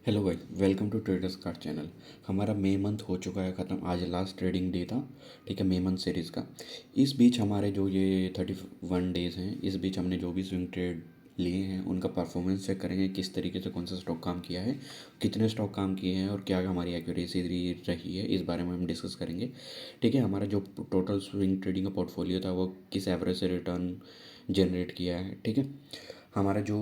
Hello guys, welcome to traders card channel. हमारा मई month हो चुका है ख़त्म। आज लास्ट ट्रेडिंग डे था, ठीक है, मई मंथ सीरीज़ का। इस बीच हमारे जो ये 31 डेज़ हैं, इस बीच हमने जो भी स्विंग ट्रेड लिए हैं उनका परफॉर्मेंस चेक करेंगे, किस तरीके से कौन सा स्टॉक काम किया है, कितने स्टॉक काम किए हैं और क्या हमारी एक्यूरेसी रही है, इस बारे में हम डिस्कस करेंगे। ठीक है, हमारा जो टोटल स्विंग ट्रेडिंग का पोर्टफोलियो था वो किस एवरेज से रिटर्न जनरेट किया है। ठीक है, हमारा जो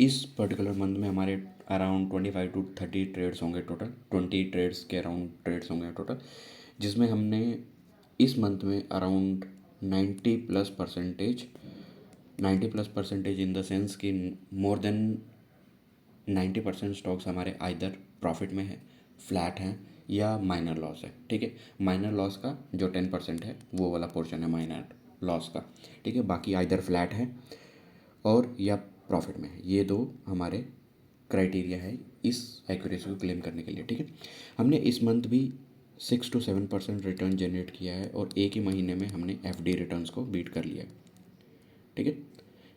इस पर्टिकुलर मंथ में हमारे अराउंड 25 to 30 ट्रेड्स होंगे, टोटल 20 ट्रेड्स के अराउंड ट्रेड्स होंगे टोटल, जिसमें हमने इस मंथ में around 90 plus percentage in the sense कि मोर देन 90% स्टॉक्स हमारे आइदर प्रॉफिट में है, फ्लैट हैं या माइनर लॉस है। ठीक है, माइनर लॉस का जो 10% है वो वाला पोर्शन है माइनर लॉस का। ठीक है, बाकी आइदर फ्लैट है और या प्रॉफिट में है। ये दो हमारे क्राइटेरिया है इस एक्यूरेसी को क्लेम करने के लिए। ठीक है, हमने इस मंथ भी 6 to 7% रिटर्न जनरेट किया है और एक ही महीने में हमने एफडी रिटर्न्स को बीट कर लिया है। ठीक है,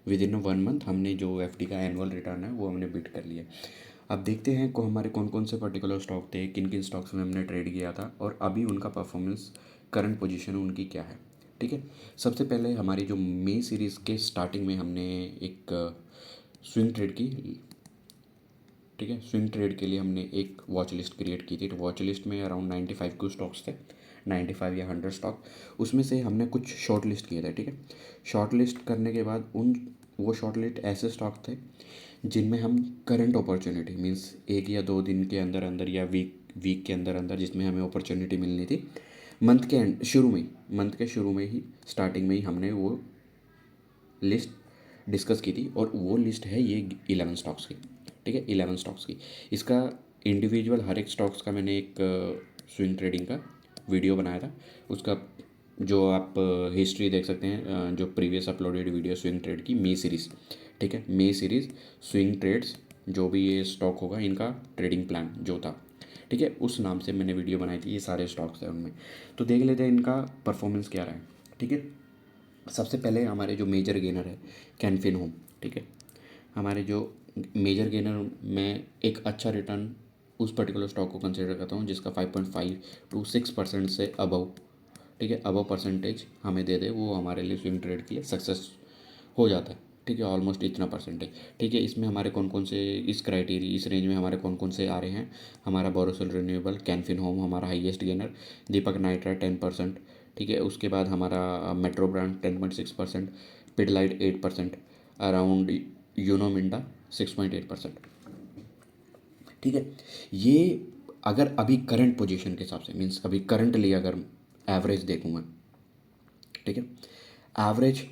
विद इन 1 मंथ हमने जो एफडी का एनुअल रिटर्न है वो हमने बीट कर लिया। अब देखते हैं को हमारे कौन कौन से पर्टिकुलर स्टॉक थे, किन किन स्टॉक्स में हमने ट्रेड किया था और अभी उनका परफॉर्मेंस, करंट पोजीशन उनकी क्या है। ठीक है, सबसे पहले हमारी जो मई सीरीज़ के स्टार्टिंग में हमने एक स्विंग ट्रेड की। ठीक है, स्विंग ट्रेड के लिए हमने एक वॉच लिस्ट क्रिएट की थी। तो वॉच लिस्ट में अराउंड 95 कुछ स्टॉक्स थे, 95 या 100 स्टॉक। उसमें से हमने कुछ शॉर्ट लिस्ट किए थे। ठीक है, शॉर्ट लिस्ट करने के बाद वो शॉर्ट लिस्ट ऐसे स्टॉक थे जिनमें हम करंट अपॉर्चुनिटी मीन्स एक या दो दिन के अंदर अंदर या वीक के अंदर अंदर जिसमें हमें अपॉर्चुनिटी मिलनी थी, मंथ के शुरू में ही स्टार्टिंग में ही हमने वो लिस्ट डिस्कस की थी और वो लिस्ट है ये 11 स्टॉक्स की। ठीक है, 11 स्टॉक्स की। इसका इंडिविजुअल हर एक स्टॉक्स का मैंने एक स्विंग ट्रेडिंग का वीडियो बनाया था। उसका जो आप हिस्ट्री देख सकते हैं, जो previous uploaded video swing trade की मे सीरीज़। ठीक है, मे सीरीज़ स्विंग ट्रेड्स, जो भी ये स्टॉक होगा इनका ट्रेडिंग प्लान जो था, ठीक है, उस नाम से मैंने वीडियो बनाई थी। ये सारे स्टॉक्स हैं उनमें, तो देख लेते हैं इनका परफॉर्मेंस क्या रहा है। ठीक है, सबसे पहले हमारे जो मेजर गेनर है कैनफिन होम। ठीक है, हमारे जो मेजर गेनर में एक अच्छा रिटर्न उस पर्टिकुलर स्टॉक को कंसिडर करता हूँ जिसका 5.5 to 6% से अबव, ठीक है, अबव परसेंटेज हमें दे दे, वो हमारे लिए स्विंग ट्रेड के लिए सक्सेस हो जाता है। ठीक है, ऑलमोस्ट इतना परसेंटेज। ठीक है, इसमें हमारे कौन कौन से इस क्राइटेरिया इस रेंज में हमारे कौन कौन से आ रहे हैं। हमारा बोरोसिल रिन्यूएबल, कैनफिन होम हमारा हाईएस्ट गेनर, दीपक नाइट्रा 10%। ठीक है, उसके बाद हमारा metro brand 10.6%, Pidilite 8%, around Uno Minda 6.8%। ठीक है, ये अगर अभी करंट पोजीशन के हिसाब से मीन्स अभी करंटली अगर एवरेज देखूँ मैं, ठीक है, एवरेज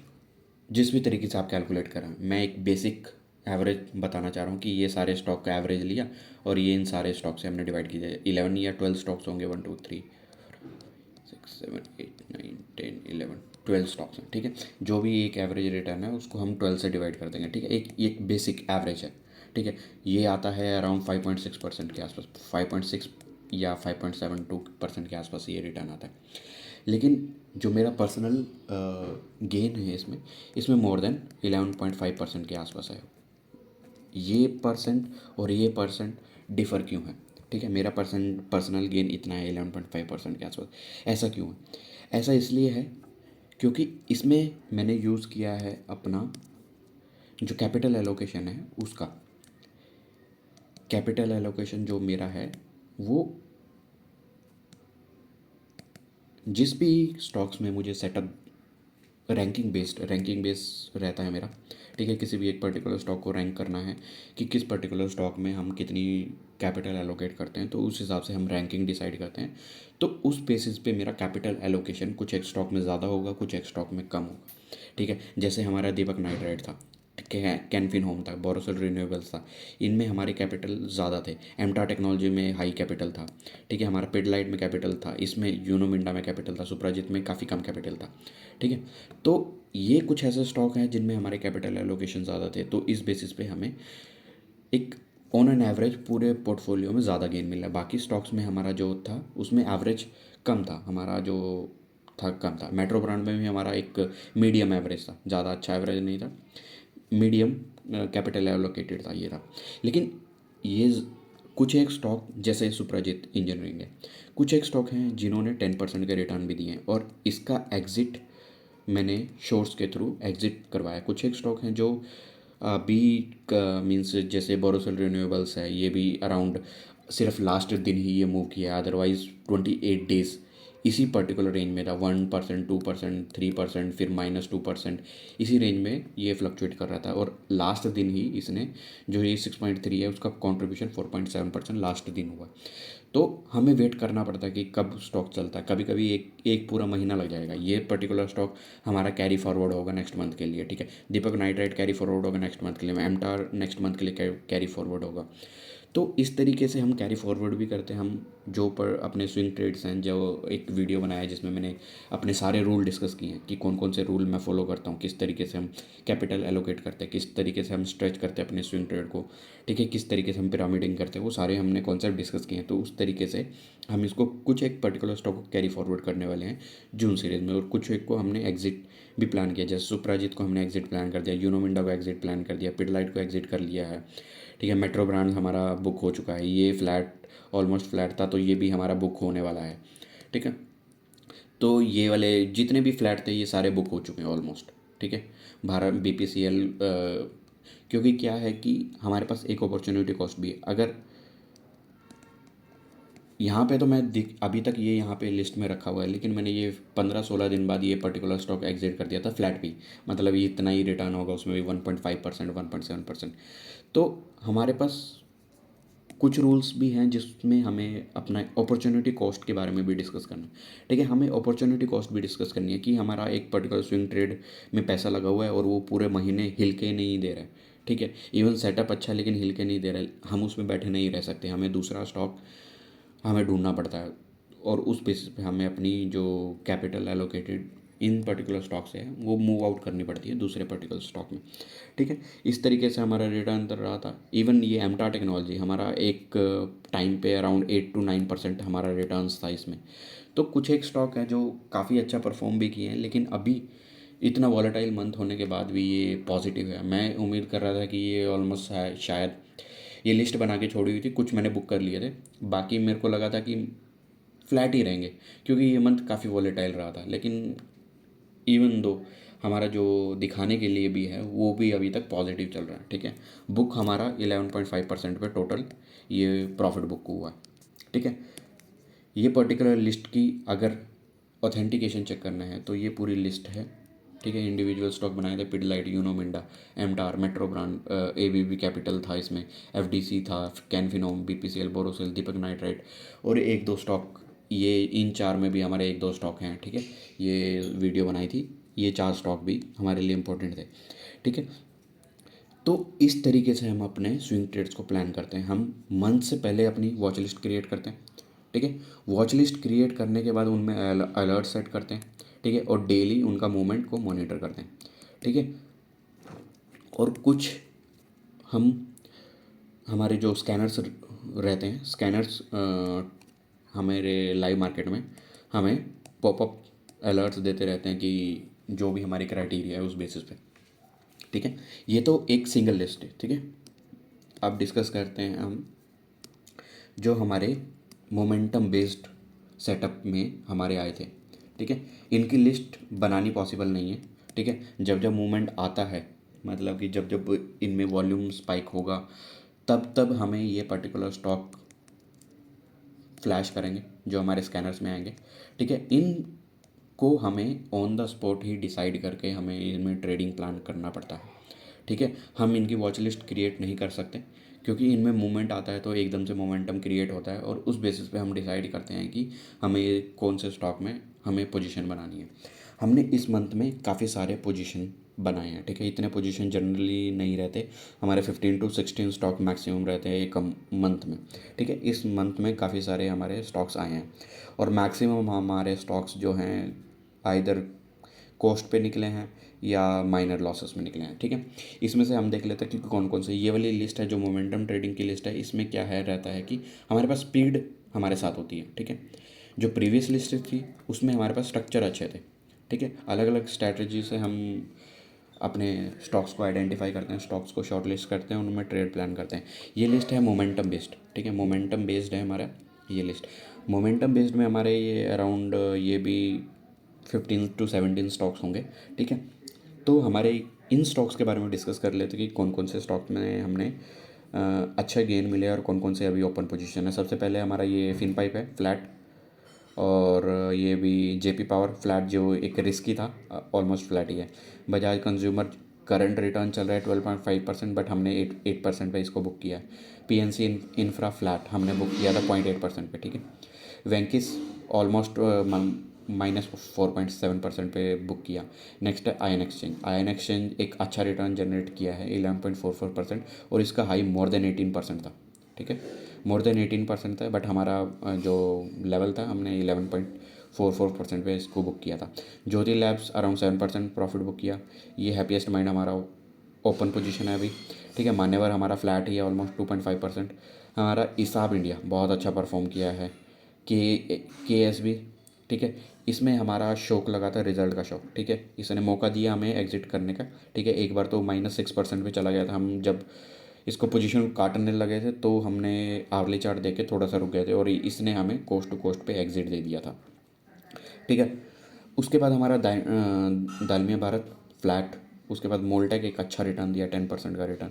जिस भी तरीके से आप कैलकुलेट करें, मैं एक बेसिक एवरेज बताना चाह रहा हूँ कि ये सारे स्टॉक का एवरेज लिया और ये इन सारे स्टॉक से हमने डिवाइड किया। 11 या 12 स्टॉक्स होंगे, 1 2 3 6 7 8 9 10 11 12 स्टॉक्स हैं। ठीक है, जो भी एक एवरेज रिटर्न है उसको हम 12 से डिवाइड कर देंगे। ठीक है, एक एक बेसिक एवरेज है। ठीक है, ये आता है अराउंड 5.6% के आसपास, 5.6 या 5.72% के आसपास ये रिटर्न आता है। लेकिन जो मेरा पर्सनल गेन है इसमें इसमें मोर देन 11.5% के आसपास है। ये परसेंट और ये परसेंट डिफ़र क्यों है। ठीक है, मेरा पर्सनल गेन इतना है 11.5% के आसपास। ऐसा क्यों है? ऐसा इसलिए है क्योंकि इसमें मैंने यूज़ किया है अपना जो कैपिटल एलोकेशन है उसका। कैपिटल एलोकेशन जो मेरा है वो जिस भी स्टॉक्स में मुझे सेटअप रैंकिंग बेस्ड रहता है मेरा। ठीक है, किसी भी एक पर्टिकुलर स्टॉक को रैंक करना है कि किस पर्टिकुलर स्टॉक में हम कितनी कैपिटल एलोकेट करते हैं, तो उस हिसाब से हम रैंकिंग डिसाइड करते हैं। तो उस बेसिस पे मेरा कैपिटल एलोकेशन कुछ एक स्टॉक में ज़्यादा होगा, कुछ एक स्टॉक में कम होगा। ठीक है, जैसे हमारा दीपक नाइट्राइट था, कैनफिन होम था, बोरोसिल रिन्यूएबल्स था, इनमें हमारे कैपिटल ज़्यादा थे। एमटा टेक्नोलॉजी में हाई कैपिटल था। ठीक है, हमारा पिडलाइट में कैपिटल था, इसमें यूनो मिंडा में कैपिटल था, सुप्राजित में काफ़ी कम कैपिटल था। ठीक है, तो ये कुछ ऐसे स्टॉक हैं जिनमें हमारे कैपिटल एलोकेशन ज़्यादा थे, तो इस बेसिस पे हमें एक ऑन एन एवरेज पूरे पोर्टफोलियो में ज़्यादा गेन मिला। बाकी स्टॉक्स में हमारा जो था उसमें एवरेज कम था, हमारा जो था कम था। मेट्रो ब्रांड में भी हमारा एक मीडियम एवरेज था, ज़्यादा अच्छा एवरेज नहीं था, मीडियम कैपिटल एलोकेटेड था ये था। लेकिन कुछ एक स्टॉक जैसे सुप्रजीत इंजीनियरिंग है, कुछ एक स्टॉक हैं जिन्होंने 10% के रिटर्न भी दिए हैं और इसका एग्ज़िट मैंने शॉर्ट्स के थ्रू एग्ज़िट करवाया। कुछ एक स्टॉक हैं जो अभी का मीन्स जैसे बोरोसिल रिन्यूएबल्स है, ये भी अराउंड सिर्फ लास्ट दिन ही ये मूव किया है, अदरवाइज़ 28 डेज इसी पर्टिकुलर रेंज में था, 1%, 2%, 3%, फिर -2%, इसी रेंज में ये फ्लक्चुएट कर रहा था और लास्ट दिन ही इसने जो ये 6.3 है उसका कॉन्ट्रीब्यूशन 4.7% लास्ट दिन हुआ। तो हमें वेट करना पड़ता है कि कब स्टॉक चलता है, कभी कभी एक एक पूरा महीना लग जाएगा। ये पर्टिकुलर स्टॉक हमारा कैरी फॉरवर्ड होगा नेक्स्ट मंथ के लिए, ठीक है। दीपक नाइट्राइट कैरी फॉरवर्ड होगा नेक्स्ट मंथ के लिए, एमटार नेक्स्ट मंथ के लिए कैरी फॉरवर्ड होगा। तो इस तरीके से हम कैरी फॉरवर्ड भी करते हैं। हम जो पर अपने स्विंग ट्रेड्स हैं, जो एक वीडियो बनाया है जिसमें मैंने अपने सारे रूल डिस्कस किए हैं कि कौन कौन से रूल मैं फॉलो करता हूँ, किस तरीके से हम कैपिटल एलोकेट करते हैं, किस तरीके से हम स्ट्रेच करते हैं अपने स्विंग ट्रेड को, ठीक है, किस तरीके से हम पिरामिडिंग करते हैं, वो सारे हमने कॉन्सेप्ट डिस्कस किए हैं। तो उस तरीके से हम इसको कुछ एक पर्टिकुलर स्टॉक को कैरी फॉरवर्ड करने वाले हैं जून सीरीज़ में, और कुछ एक को हमने एग्जिट भी प्लान किया। जैसे सुप्राजित को हमने एग्जिट प्लान कर दिया, यूनोमिंडा को एग्जिट प्लान कर दिया, पिडलाइट को एग्जिट कर लिया है, ठीक है। मेट्रो ब्रांड हमारा बुक हो चुका है, ये फ्लैट ऑलमोस्ट फ्लैट था तो ये भी हमारा बुक होने वाला है, ठीक है। तो ये वाले जितने भी फ्लैट थे ये सारे बुक हो चुके हैं ऑलमोस्ट, ठीक है। भारत BPCL, क्योंकि क्या है कि हमारे पास एक अपॉर्चुनिटी कॉस्ट भी है। अगर यहाँ पे तो मैं अभी तक ये यहाँ पे लिस्ट में रखा हुआ है, लेकिन मैंने ये 15-16 दिन बाद ये पर्टिकुलर स्टॉक एग्जिट कर दिया था फ्लैट भी, मतलब ये इतना ही रिटर्न होगा, उसमें भी 1.5%, 1.7%। तो हमारे पास कुछ रूल्स भी हैं जिसमें हमें अपना अपॉर्चुनिटी कॉस्ट के बारे में भी डिस्कस करना है, ठीक है। हमें अपॉर्चुनिटी कॉस्ट भी डिस्कस करनी है कि हमारा एक पर्टिकुलर स्विंग ट्रेड में पैसा लगा हुआ है और वो पूरे महीने हिल के नहीं दे रहा है, ठीक है। इवन सेटअप अच्छा है लेकिन हिल के नहीं दे रहा है, हम उसमें बैठे नहीं रह सकते, हमें दूसरा स्टॉक हमें ढूंढना पड़ता है और उस बेसिस पे हमें अपनी जो कैपिटल एलोकेटेड इन पर्टिकुलर स्टॉक से है वो मूव आउट करनी पड़ती है दूसरे पर्टिकुलर स्टॉक में, ठीक है। इस तरीके से हमारा रिटर्न कर रहा था। इवन ये एमटा टेक्नोलॉजी हमारा एक टाइम पे अराउंड 8 to 9% हमारा रिटर्न्स था इसमें। तो कुछ एक स्टॉक है जो काफ़ी अच्छा परफॉर्म भी किए हैं, लेकिन अभी इतना वॉलेटाइल मंथ होने के बाद भी ये पॉजिटिव है। मैं उम्मीद कर रहा था कि ये ऑलमोस्ट शायद ये लिस्ट बना के छोड़ी हुई थी, कुछ मैंने बुक कर लिए थे, बाकी मेरे को लगा था कि फ्लैट ही रहेंगे क्योंकि ये मंथ काफ़ी वॉलेटाइल रहा था। लेकिन इवन दो हमारा जो दिखाने के लिए भी है वो भी अभी तक पॉजिटिव चल रहा है, ठीक है। बुक हमारा 11.5% पे टोटल ये प्रॉफिट बुक हुआ है, ठीक है। ये पर्टिकुलर लिस्ट की अगर ऑथेंटिकेशन चेक करना है तो ये पूरी लिस्ट है, ठीक है। इंडिविजुअल स्टॉक बनाए थे, Pidilite, Uno Minda, MTAR, metro brand, ABB capital था इसमें, FDC था, कैनफिनोम, BPCL, बोरोसिल, दीपक नाइट्राइट और एक दो स्टॉक, ये इन चार में भी हमारे एक दो स्टॉक हैं, ठीक है। ये वीडियो बनाई थी, ये 4 स्टॉक भी हमारे लिए इंपॉर्टेंट थे, ठीक है। तो इस तरीके से हम अपने स्विंग ट्रेड्स को प्लान करते हैं। हम मंथ से पहले अपनी वॉच लिस्ट क्रिएट करते हैं, ठीक है। वॉच लिस्ट क्रिएट करने के बाद उनमें अलर्ट सेट करते हैं, ठीक है, और डेली उनका मूवमेंट को मॉनिटर करते हैं, ठीक है। और कुछ हम हमारे जो स्कैनर्स रहते हैं, स्कैनर्स हमारे लाइव मार्केट में हमें पॉपअप अलर्ट्स देते रहते हैं कि जो भी हमारी क्राइटेरिया है उस बेसिस पे, ठीक है। ये तो एक सिंगल लिस्ट है, ठीक है। अब डिस्कस करते हैं हम जो हमारे मोमेंटम बेस्ड सेटअप में हमारे आए थे, ठीक है। इनकी लिस्ट बनानी पॉसिबल नहीं है, ठीक है। जब जब मूवमेंट आता है, मतलब कि जब जब इनमें वॉल्यूम स्पाइक होगा तब तब हमें ये पर्टिकुलर स्टॉक फ्लैश करेंगे जो हमारे स्कैनर्स में आएंगे, ठीक है। इन को हमें on the spot he decide करके हमें इनमें ट्रेडिंग प्लान करना पड़ता है, ठीक है। हम इनकी वॉच लिस्ट क्रिएट नहीं कर सकते क्योंकि इनमें मूवमेंट आता है तो एकदम से मोमेंटम क्रिएट होता है और उस बेसिस पे हम डिसाइड करते हैं कि हमें कौन से स्टॉक में हमें पोजीशन बनानी है। हमने इस मंथ में काफ़ी सारे पोजीशन बनाए हैं, ठीक है। इतने पोजीशन जनरली नहीं रहते, हमारे 15 to 16 स्टॉक मैक्सिमम रहते हैं एक मंथ में, ठीक है। इस मंथ में काफ़ी सारे हमारे स्टॉक्स आए हैं और मैक्सिमम हमारे स्टॉक्स जो हैं आइदर कॉस्ट पे निकले हैं या माइनर लॉसेस में निकले हैं, ठीक है। इसमें से हम देख लेते हैं कि कौन कौन से, ये वाली लिस्ट है जो मोमेंटम ट्रेडिंग की लिस्ट है, इसमें क्या है रहता है कि हमारे पास स्पीड हमारे साथ होती है, ठीक है। जो प्रीवियस लिस्ट थी उसमें हमारे पास स्ट्रक्चर अच्छे थे, ठीक है। अलग अलग स्ट्रैटेजी से हम अपने स्टॉक्स को आइडेंटिफाई करते हैं, स्टॉक्स को शॉर्ट लिस्ट करते हैं, उनमें ट्रेड प्लान करते हैं। ये लिस्ट है मोमेंटम बेस्ड, ठीक है, मोमेंटम बेस्ड है हमारा ये लिस्ट। मोमेंटम बेस्ड में हमारे ये अराउंड ये भी 15 to 17 स्टॉक्स होंगे, ठीक है। तो हमारे इन स्टॉक्स के बारे में डिस्कस कर लेते कि कौन कौन से स्टॉक में हमने अच्छा गेन मिले और कौन कौन से अभी ओपन पोजीशन है। सबसे पहले हमारा ये फिनपाइप है फ्लैट, और ये भी जेपी पावर फ्लैट जो एक रिस्की था, ऑलमोस्ट फ्लैट ही है। बजाज कंज्यूमर करंट रिटर्न चल रहा है 12.5%, बट हमने 8% पे इसको बुक किया है। पीएनसी इंफ्रा फ्लैट हमने बुक किया था 0.8% पे, ठीक है। वेंकिस ऑलमोस्ट -4.7% पे बुक किया। नेक्स्ट है आयन एक्सचेंज। आयन एक्सचेंज एक अच्छा रिटर्न जनरेट किया है 11.44%, और इसका हाई मोर देन 18% था, ठीक है, मोर देन 18% था, बट हमारा जो लेवल था हमने 11.44% पे इसको बुक किया था। ज्योति लैब्स अराउंड 7% प्रॉफिट बुक किया। ये हैप्पीएस्ट माइंड हमारा ओपन पोजीशन है अभी, ठीक है। मान्यवर हमारा फ्लैट ही है ऑलमोस्ट 2.5%। हमारा इसाब इंडिया बहुत अच्छा परफॉर्म किया है। के एस बी, ठीक है, इसमें हमारा शौक लगा था, रिजल्ट का शौक, ठीक है। इसने मौका दिया हमें एग्जिट करने का, ठीक है। एक बार तो -6% पे चला गया था, हम जब इसको पोजीशन काटने लगे थे तो हमने आवली चार्ट देख के थोड़ा सा रुक गए थे, और इसने हमें कोस्ट टू कोस्ट पे एग्जिट दे दिया था, ठीक है। उसके बाद हमारा दालमिया भारत फ्लैट। उसके बाद मोल्टेक एक अच्छा रिटर्न दिया, 10% का रिटर्न।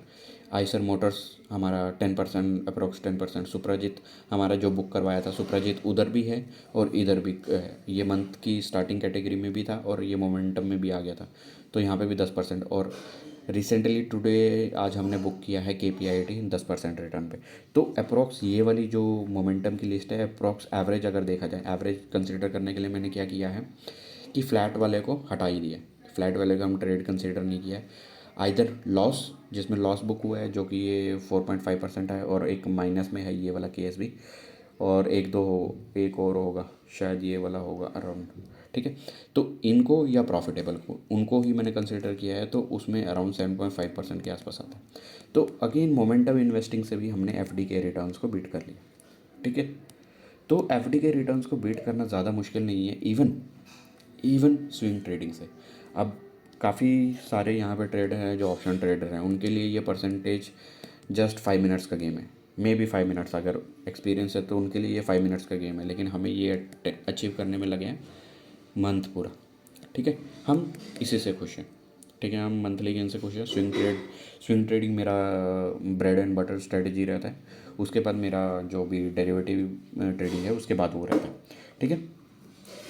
आइसर मोटर्स हमारा 10%, अप्रोक्स 10%। सुप्रजीत हमारा जो बुक करवाया था, सुप्रजीत उधर भी है और इधर भी है। ये मंथ की स्टार्टिंग कैटेगरी में भी था और ये मोमेंटम में भी आ गया था, तो यहाँ पे भी 10%। और रिसेंटली टुडे आज हमने बुक किया है KPIT 10% रिटर्न पे। तो अप्रोक्स ये वाली जो मोमेंटम की लिस्ट है, अप्रोक्स एवरेज अगर देखा जाए, एवरेज कंसिडर करने के लिए मैंने क्या किया है कि फ़्लैट वाले को हटा ही दिया, फ्लैट वाले का हम ट्रेड कंसिडर नहीं किया है। आइदर लॉस, जिसमें लॉस बुक हुआ है जो कि ये 4.5% है, और एक माइनस में है ये वाला KSB, और एक और होगा शायद ये वाला होगा अराउंड, ठीक है। तो इनको या प्रॉफिटेबल को, उनको ही मैंने कंसिडर किया है, तो उसमें अराउंड 7.5% के आसपास आता है। तो अगेन मोमेंटम इन्वेस्टिंग से भी हमने FD के रिटर्न्स को बीट कर लिया, ठीक है। तो FD के रिटर्न्स को बीट करना ज़्यादा मुश्किल नहीं है, इवन इवन स्विंग ट्रेडिंग से। अब काफ़ी सारे यहाँ पे ट्रेडर हैं जो ऑप्शन ट्रेडर हैं, उनके लिए ये परसेंटेज जस्ट 5 मिनट्स का गेम है, मे बी 5 मिनट्स अगर एक्सपीरियंस है तो उनके लिए ये 5 मिनट्स का गेम है, लेकिन हमें ये अचीव करने में लगे हैं मंथ पूरा, ठीक है। हम इसी से खुश हैं, ठीक है, हम मंथली गेन से खुश हैं। स्विंग ट्रेडिंग मेरा ब्रेड एंड बटर स्ट्रेटजी रहता है। उसके बाद मेरा जो भी डेरिवेटिव ट्रेडिंग है उसके बाद वो रहता है, ठीक है।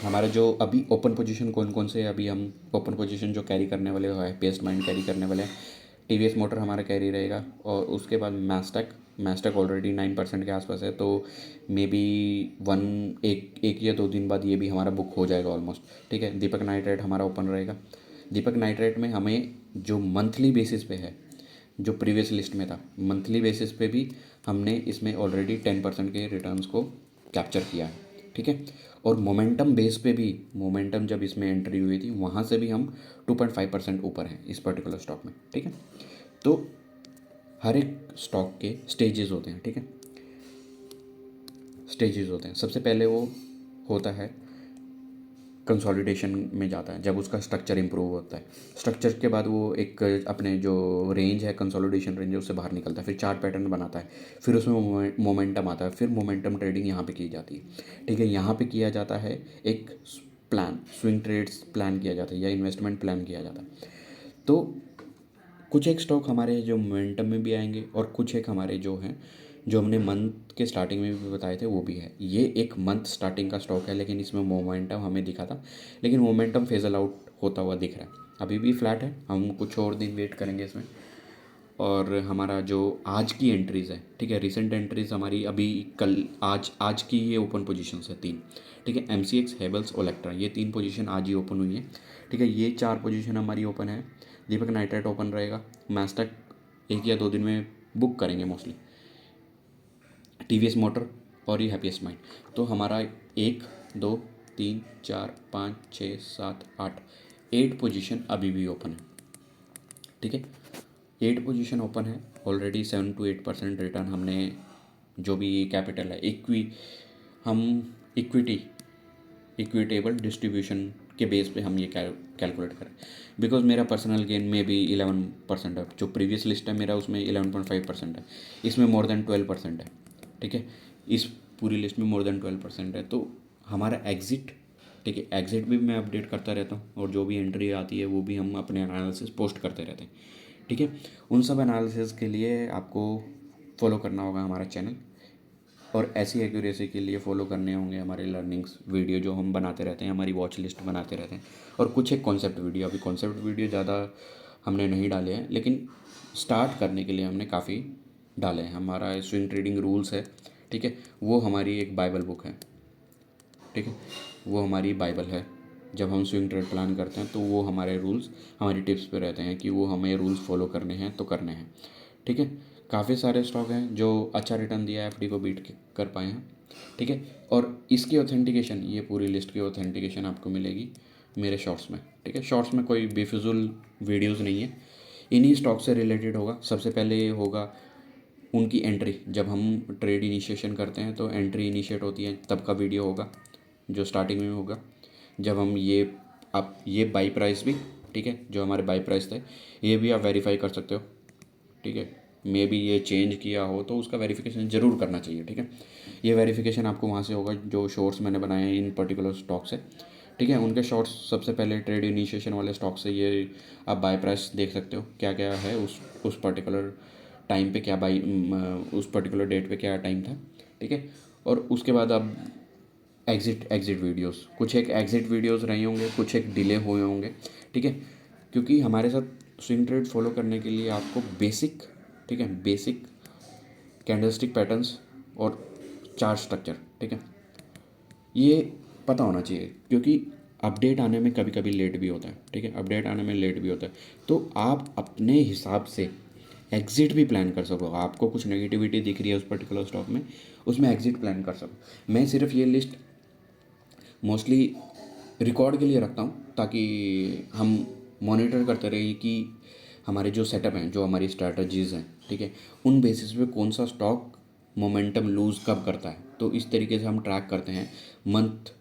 हमारा जो अभी ओपन पोजीशन कौन कौन से, अभी हम ओपन पोजीशन जो कैरी करने वाले हो, हैप्पीएस्ट माइंड कैरी करने वाले हैं, TVS मोटर हमारा कैरी रहेगा, और उसके बाद मैस्टेक ऑलरेडी 9% के आसपास है, तो मे बी एक या 2 दिन बाद ये भी हमारा बुक हो जाएगा ऑलमोस्ट, ठीक है। दीपक नाइट्रेट हमारा ओपन रहेगा। दीपक नाइट्रेट में हमें जो मंथली बेसिस पे है, जो प्रीवियस लिस्ट में था, मंथली बेसिस पे भी हमने इसमें ऑलरेडी 10% के रिटर्न्स को कैप्चर किया है, ठीक है। और मोमेंटम बेस पे भी, मोमेंटम जब इसमें एंट्री हुई थी वहाँ से भी हम 2.5% ऊपर हैं इस पर्टिकुलर स्टॉक में, ठीक है। तो हर एक स्टॉक के स्टेजेस होते हैं, ठीक है, स्टेजेस होते हैं। सबसे पहले वो होता है कंसोलिडेशन में जाता है, जब उसका स्ट्रक्चर इंप्रूव होता है। स्ट्रक्चर के बाद वो एक अपने जो रेंज है, कंसोलिडेशन रेंज है, उससे बाहर निकलता है, फिर चार्ट पैटर्न बनाता है, फिर उसमें मोमेंटम आता है, फिर मोमेंटम ट्रेडिंग यहाँ पे की जाती है, ठीक है। यहाँ पे किया जाता है एक प्लान, स्विंग ट्रेड्स प्लान किया जाता है या इन्वेस्टमेंट प्लान किया जाता है। तो कुछ एक स्टॉक हमारे जो मोमेंटम में भी आएंगे, और कुछ एक हमारे जो हैं, जो हमने मंथ के स्टार्टिंग में भी बताए थे वो भी है। ये एक मंथ स्टार्टिंग का स्टॉक है, लेकिन इसमें मोमेंटम हमें दिखा था, लेकिन मोमेंटम फेजल आउट होता हुआ दिख रहा है, अभी भी फ्लैट है, हम कुछ और दिन वेट करेंगे इसमें। और हमारा जो आज की एंट्रीज़ है, ठीक है, रिसेंट एंट्रीज़ हमारी अभी कल आज की ये ओपन पोजीशन है 3, ठीक है। MCX, हेवल्स, ओलेक्ट्रा, ये 3 पोजीशन आज ही ओपन हुई है, ठीक है। ये 4 पोजीशन हमारी ओपन है। दीपक नाइट्रेट ओपन रहेगा। मैस्टेक 1 या 2 दिन में बुक करेंगे मोस्टली। TVS मोटर और ये हैप्पीएस्ट माइंड। तो हमारा 1 2 3 4 5 6 7 8 8 पोजीशन अभी भी ओपन है, ठीक है। 8 पोजीशन ओपन है ऑलरेडी। 7 to 8% रिटर्न हमने, जो भी कैपिटल है हम इक्विटेबल डिस्ट्रीब्यूशन के बेस पे हम ये कैलकुलेट करें, बिकॉज मेरा पर्सनल गेन में भी 11% है। जो प्रीवियस लिस्ट है मेरा उसमें 11.5% है, इसमें मोर देन 12% है। ठीक है, इस पूरी लिस्ट में मोर देन 12% है। तो हमारा एग्जिट, ठीक है, एग्जिट भी मैं अपडेट करता रहता हूँ और जो भी एंट्री आती है वो भी हम अपने एनालिसिस पोस्ट करते रहते हैं। ठीक है, उन सब एनालिसिस के लिए आपको फॉलो करना होगा हमारा चैनल, और ऐसी एक्यूरेसी के लिए फॉलो करने होंगे हमारे लर्निंग्स वीडियो जो हम बनाते रहते हैं, हमारी वॉच लिस्ट बनाते रहते हैं, और कुछ एक कॉन्सेप्ट वीडियो। अभी कॉन्सेप्ट वीडियो ज़्यादा हमने नहीं डाले हैं, लेकिन स्टार्ट करने के लिए हमने काफ़ी डाले हैं। हमारा स्विंग ट्रेडिंग रूल्स है, ठीक है, वो हमारी एक बाइबल बुक है। ठीक है, वो हमारी बाइबल है। जब हम स्विंग ट्रेड प्लान करते हैं तो वो हमारे रूल्स, हमारी टिप्स पे रहते हैं कि वो हमें रूल्स फॉलो करने हैं तो करने हैं। ठीक है, काफ़ी सारे स्टॉक हैं जो अच्छा रिटर्न दिया है, एफडी को बीट कर पाए हैं। ठीक है, और इसकी ऑथेंटिकेशन, ये पूरी लिस्ट की ऑथेंटिकेशन आपको मिलेगी मेरे शॉर्ट्स में। ठीक है, शॉर्ट्स में कोई बेफिजुल वीडियोज़ नहीं है, इन्हीं स्टॉक से रिलेटेड होगा। सबसे पहले ये होगा उनकी एंट्री, जब हम ट्रेड इनिशिएशन करते हैं तो एंट्री इनिशिएट होती है तब का वीडियो होगा, जो स्टार्टिंग में होगा। जब हम ये, आप ये बाई प्राइस भी, ठीक है, जो हमारे बाई प्राइस थे ये भी आप वेरीफाई कर सकते हो। ठीक है, मे बी ये चेंज किया हो तो उसका वेरिफिकेशन ज़रूर करना चाहिए। ठीक है, ये वेरिफिकेशन आपको वहाँ से होगा जो शॉर्ट्स मैंने बनाए हैं इन पर्टिकुलर स्टॉक से। ठीक है, उनके शॉर्ट्स सबसे पहले ट्रेड इनिशिएशन वाले स्टॉक से ये आप बाय प्राइस देख सकते हो क्या क्या है उस पर्टिकुलर टाइम पे, क्या बाई उस पर्टिकुलर डेट पे क्या टाइम था। ठीक है, और उसके बाद आप एग्जिट वीडियोस, कुछ एक एग्जिट वीडियोस रहे होंगे, कुछ एक डिले हुए होंगे। ठीक है, क्योंकि हमारे साथ स्विंग ट्रेड फॉलो करने के लिए आपको बेसिक, ठीक है, बेसिक कैंडलस्टिक पैटर्न्स और चार्ट स्ट्रक्चर, ठीक है, ये पता होना चाहिए, क्योंकि अपडेट आने में कभी कभी लेट भी होता है। ठीक है, अपडेट आने में लेट भी होता है, तो आप अपने हिसाब से एग्जिट भी प्लान कर सको। आपको कुछ नेगेटिविटी दिख रही है उस पर्टिकुलर स्टॉक में, उसमें एग्जिट प्लान कर सको। मैं सिर्फ ये लिस्ट मोस्टली रिकॉर्ड के लिए रखता हूँ ताकि हम मॉनिटर करते रहे कि हमारे जो सेटअप हैं, जो हमारी स्ट्रैटेजीज़ हैं, ठीक है, उन बेसिस पे कौन सा स्टॉक मोमेंटम लूज़ कब करता है। तो इस तरीके से हम ट्रैक करते हैं मंथ,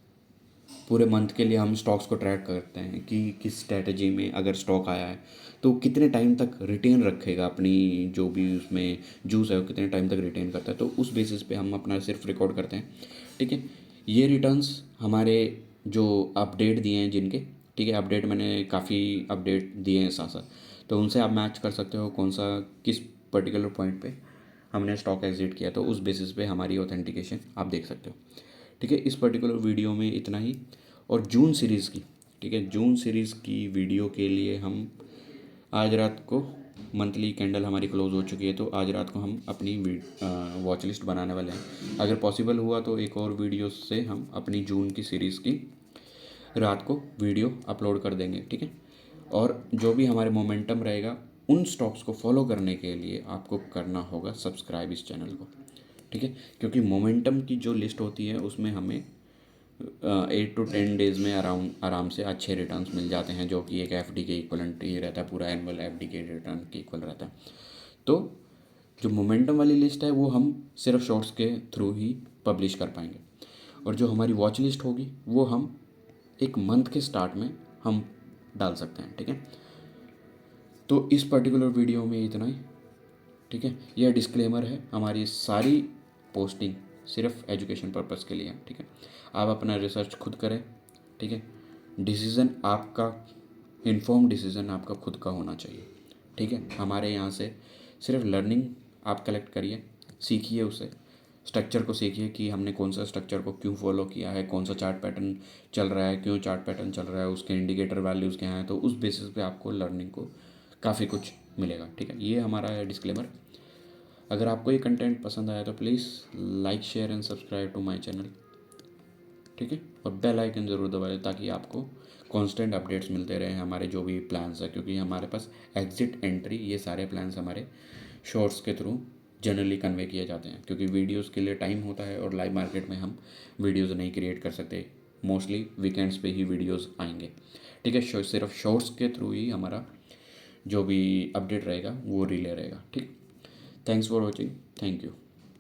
पूरे मंथ के लिए हम स्टॉक्स को ट्रैक करते हैं कि किस स्ट्रैटेजी में अगर स्टॉक आया है तो कितने टाइम तक रिटेन रखेगा, अपनी जो भी उसमें जूस है वो कितने टाइम तक रिटेन करता है। तो उस बेसिस पे हम अपना सिर्फ रिकॉर्ड करते हैं। ठीक है, ये रिटर्न्स हमारे जो अपडेट दिए हैं जिनके, ठीक है, अपडेट मैंने काफ़ी अपडेट दिए हैं साथ साथ, तो उनसे आप मैच कर सकते हो कौन सा किस पर्टिकुलर पॉइंट पे हमने स्टॉक एग्जिट किया, तो उस बेसिस पे हमारी ऑथेंटिकेशन आप देख सकते हो। ठीक है, इस पर्टिकुलर वीडियो में इतना ही। और जून सीरीज़ की, ठीक है, जून सीरीज़ की वीडियो के लिए हम आज रात को, मंथली कैंडल हमारी क्लोज हो चुकी है तो आज रात को हम अपनी वॉच लिस्ट बनाने वाले हैं। अगर पॉसिबल हुआ तो एक और वीडियो से हम अपनी जून की सीरीज़ की रात को वीडियो अपलोड कर देंगे। ठीक है, और जो भी हमारे मोमेंटम रहेगा उन स्टॉक्स को फॉलो करने के लिए आपको करना होगा सब्सक्राइब इस चैनल को। ठीक है, क्योंकि मोमेंटम की जो लिस्ट होती है उसमें हमें 8 to 10 डेज़ में आराम से अच्छे रिटर्न्स मिल जाते हैं, जो कि एक एफडी के इक्वलेंट ही रहता है, पूरा एनुअल एफडी के रिटर्न के इक्वल रहता है। तो जो मोमेंटम वाली लिस्ट है वो हम सिर्फ शॉर्ट्स के थ्रू ही पब्लिश कर पाएंगे, और जो हमारी वॉच लिस्ट होगी वो हम एक मंथ के स्टार्ट में हम डाल सकते हैं। ठीक है, तो इस पर्टिकुलर वीडियो में इतना ही। ठीक है, यह डिस्क्लेमर है, हमारी सारी पोस्टिंग सिर्फ एजुकेशन पर्पज़ के लिए है। ठीक है, आप अपना रिसर्च खुद करें। ठीक है, डिसीज़न आपका, इन्फॉर्म डिसीज़न आपका खुद का होना चाहिए। ठीक है, हमारे यहाँ से सिर्फ लर्निंग आप कलेक्ट करिए, सीखिए उससे, स्ट्रक्चर को सीखिए कि हमने कौन सा स्ट्रक्चर को क्यों फॉलो किया है, कौन सा चार्ट पैटर्न चल रहा है, क्यों चार्ट पैटर्न चल रहा है, उसके इंडिकेटर वैल्यूज़ क्या हैं, तो उस बेसिस पे आपको लर्निंग को काफ़ी कुछ मिलेगा। ठीक है, ये हमारा डिस्क्लेमर। अगर आपको ये कंटेंट पसंद आया तो please like share and subscribe to my channel. ठीक है, और बेल आइकन ज़रूर दबाएं ताकि आपको कांस्टेंट अपडेट्स मिलते रहें हमारे जो भी प्लान्स है, क्योंकि हमारे पास एग्जिट एंट्री ये सारे प्लान्स हमारे शॉर्ट्स के थ्रू जनरली कन्वे किए जाते हैं, क्योंकि वीडियोस के लिए टाइम होता है और लाइव मार्केट में हम वीडियोस नहीं क्रिएट कर सकते, मोस्टली वीकेंड्स पे ही वीडियोस आएंगे। ठीक है, सिर्फ शॉर्ट्स के थ्रू ही हमारा जो भी अपडेट रहेगा वो रिले रहेगा। ठीक, thanks for watching, thank you.